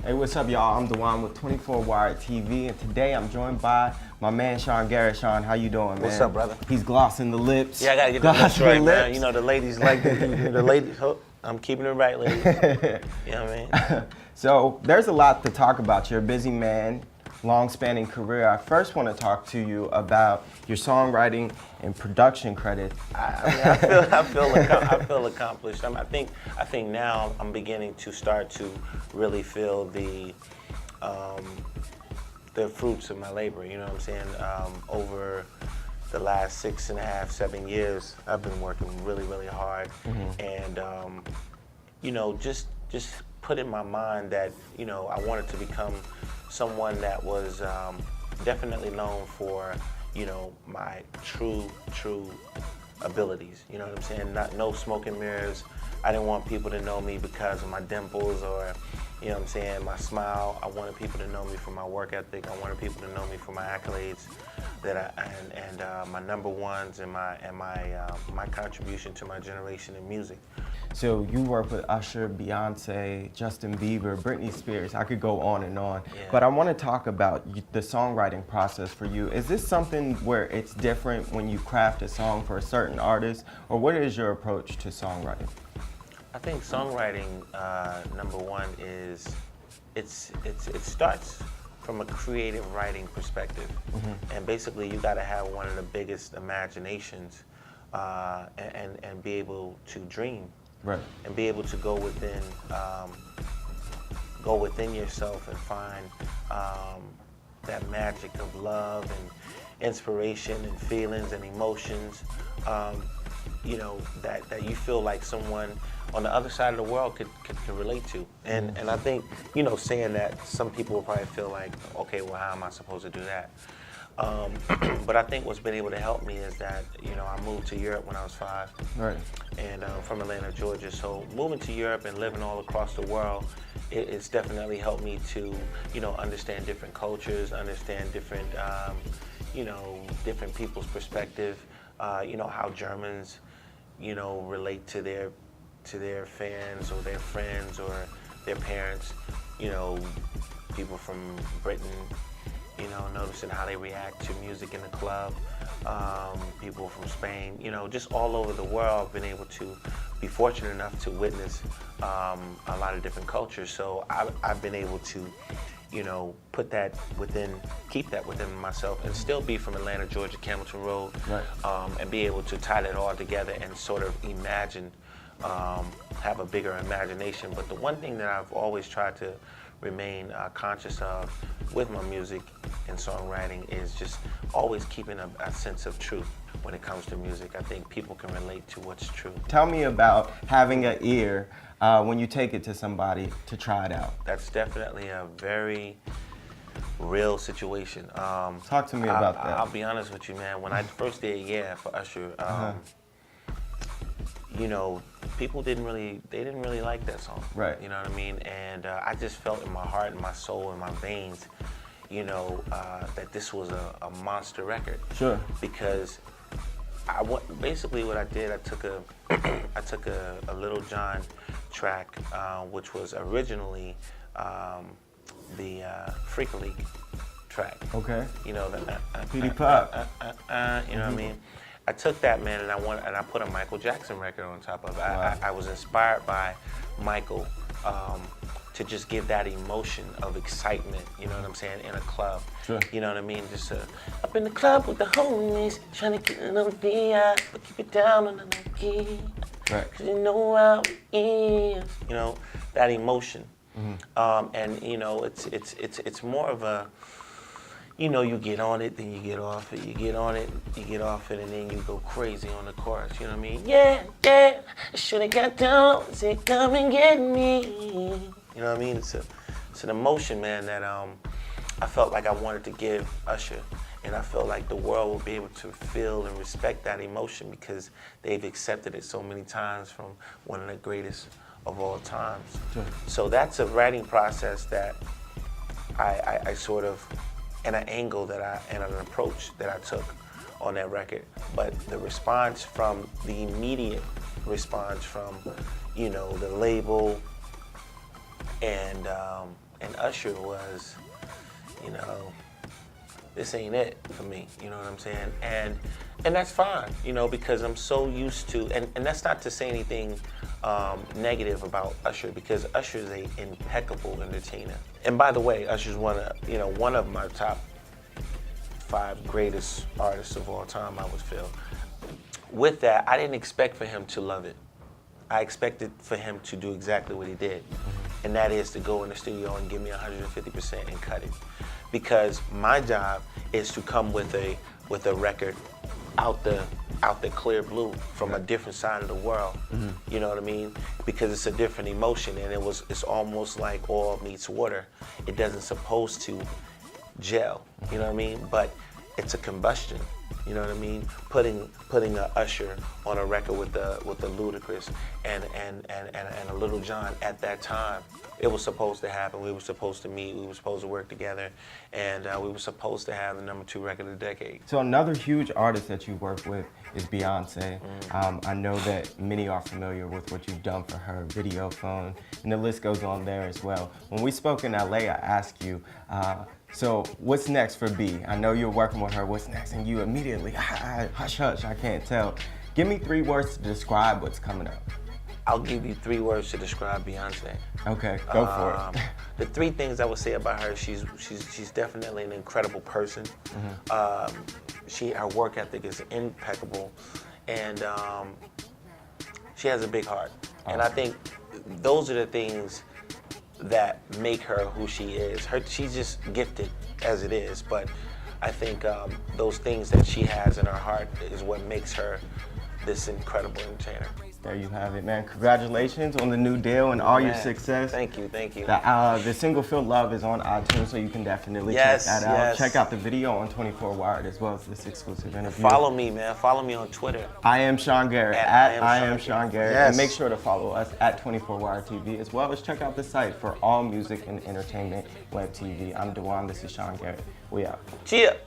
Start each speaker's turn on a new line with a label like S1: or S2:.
S1: Hey, what's up, y'all? I'm Dewan with 24 Wired TV, and today I'm joined by my man, Garrett. Sean, how you doing, man?
S2: What's up, brother?
S1: He's glossing the lips.
S2: Yeah, I gotta get the lips right, man. You know, the ladies like the ladies. I'm keeping it right, ladies. You know what I mean?
S1: So, there's a lot to talk about. You're a busy man, long-spanning career. I first want to talk to you about your songwriting and production credit.
S2: I feel accomplished. I think now I'm beginning to start to really feel the fruits of my labor. You know what I'm saying? Over the last 6.5, 7 years, I've been working really, really hard, and you know, just put in my mind that, you know, I wanted to become someone that was definitely known for, you know, my true abilities. You know what I'm saying? No smoke and mirrors. I didn't want people to know me because of my dimples or, you know what I'm saying, my smile. I wanted people to know me for my work ethic. I wanted people to know me for my accolades, my number ones and my contribution to my generation in music.
S1: So you work with Usher, Beyonce, Justin Bieber, Britney Spears. I could go on and on.
S2: Yeah.
S1: But I want to talk about the songwriting process for you. Is this something where it's different when you craft a song for a certain artist, or what is your approach to songwriting?
S2: I think songwriting, number one, is it starts from a creative writing perspective, and basically you got to have one of the biggest imaginations and be able to dream.
S1: Right.
S2: And be able to go within yourself and find that magic of love and inspiration and feelings and emotions, you know, that you feel like someone on the other side of the world could relate to. And I think, you know, saying that, some people will probably feel like, okay, well, how am I supposed to do that? But I think what's been able to help me is that, you know, I moved to Europe when I was 5.
S1: Right.
S2: And from Atlanta, Georgia. So moving to Europe and living all across the world, it's definitely helped me to, you know, understand different cultures, understand different, you know, different people's perspective. You know, how Germans, you know, relate to their fans or their friends or their parents. You know, people from Britain, you know, noticing how they react to music in the club. People from Spain, you know, just all over the world, I've been able to be fortunate enough to witness a lot of different cultures. So I've been able to, you know, keep that within myself and still be from Atlanta, Georgia, Campbellton Road, right. And be able to tie that all together and sort of imagine, have a bigger imagination. But the one thing that I've always tried to remain conscious of with my music and songwriting is just always keeping a sense of truth when it comes to music. I think people can relate to what's true.
S1: Tell me about having an ear when you take it to somebody to try it out.
S2: That's definitely a very real situation.
S1: Talk to me about that.
S2: I'll be honest with you, man. When I first did Yeah for Usher, you know, people didn't really like that song.
S1: Right.
S2: You know what I mean? And I just felt in my heart and my soul and my veins, you know, that this was a monster record.
S1: Sure.
S2: Because basically what I did, I took a Little John track, which was originally the Freak League track.
S1: Okay.
S2: You know, the
S1: PD Pop.
S2: You know what I mean? I took that, man, and I put a Michael Jackson record on top of it.
S1: Wow.
S2: I was inspired by Michael to just give that emotion of excitement, you know what I'm saying, in a club.
S1: Sure.
S2: You know what I mean? Just up in the club with the homies, trying to get it on the VI, but keep it down on the low key.
S1: Right.
S2: Cause you know how it is. You know, that emotion. And you know, it's more of a, you know, you get on it, then you get off it. You get on it, you get off it, and then you go crazy on the chorus. You know what I mean? Yeah, yeah, I should've got down, said come and get me. You know what I mean? It's an emotion, man, that I felt like I wanted to give Usher, and I felt like the world will be able to feel and respect that emotion because they've accepted it so many times from one of the greatest of all times.
S1: Sure.
S2: So that's a writing process that I sort of, and an angle and an approach that I took on that record. But the response from, the immediate response from, you know, the label and Usher was, you know, this ain't it for me, you know what I'm saying? And that's fine, you know, because I'm so used to, and that's not to say anything negative about Usher, because Usher is an impeccable entertainer. And by the way, Usher's one of my top 5 greatest artists of all time, I would feel. With that, I didn't expect for him to love it. I expected for him to do exactly what he did, and that is to go in the studio and give me 150% and cut it. Because my job is to come with a record out the clear blue from a different side of the world. You know what I mean? Because it's a different emotion, and it's almost like oil meets water. It doesn't supposed to gel, you know what I mean? But it's a combustion. You know what I mean? Putting a Usher on a record with the Ludacris and a Little John at that time, it was supposed to happen. We were supposed to meet. We were supposed to work together, and we were supposed to have the #2 record of the decade.
S1: So another huge artist that you work with is Beyonce. I know that many are familiar with what you've done for her, Video Phone, and the list goes on there as well. When we spoke in LA, I asked you, so what's next for B? I know you're working with her, what's next? And you immediately, hush, hush, I can't tell. Give me 3 words to describe what's coming up.
S2: I'll give you 3 words to describe Beyonce.
S1: Okay, go for it.
S2: The 3 things I would say about her: she's definitely an incredible person. Her work ethic is impeccable, and she has a big heart. And I think those are the things that make her who she is. She's just gifted as it is, but I think those things that she has in her heart is what makes her this incredible entertainer.
S1: There you have it, man. Congratulations on the new deal and all your success.
S2: Thank you, thank you.
S1: The single Feel Love is on iTunes, so you can definitely check that out.
S2: Yes.
S1: Check out the video on 24 Wired as well as this exclusive interview.
S2: Follow me, man. Follow me on Twitter.
S1: I am Sean Garrett, at I am Sean Garrett.
S2: Yes.
S1: And make sure to follow us at 24 Wired TV, as well as check out the site for all music and entertainment web TV. I'm Dewan, this is Sean Garrett. We out.
S2: Cheer.